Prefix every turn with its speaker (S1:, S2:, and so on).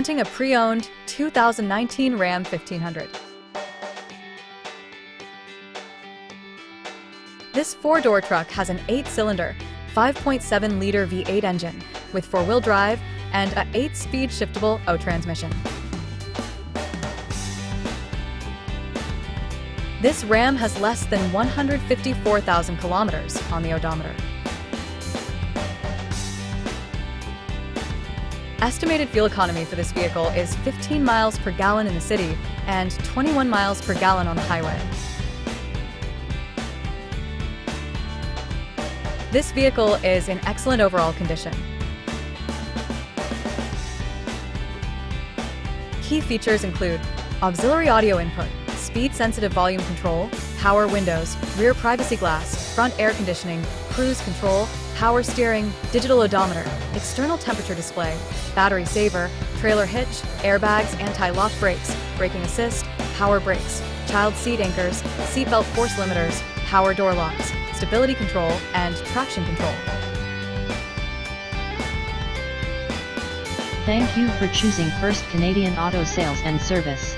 S1: Presenting a pre-owned 2019 Ram 1500. This four-door truck has an 8-cylinder, 5.7-liter V8 engine with four-wheel drive and a 8-speed shiftable O transmission. This Ram has less than 154,000 kilometers on the odometer. Estimated fuel economy for this vehicle is 15 miles per gallon in the city and 21 miles per gallon on the highway. This vehicle is in excellent overall condition. Key features include auxiliary audio input, speed-sensitive volume control, power windows, rear privacy glass, front air conditioning, cruise control, power steering, digital odometer, external temperature display, battery saver, trailer hitch, airbags, anti-lock brakes, braking assist, power brakes, child seat anchors, seatbelt force limiters, power door locks, stability control, and traction control.
S2: Thank you for choosing First Canadian Auto Sales and Service.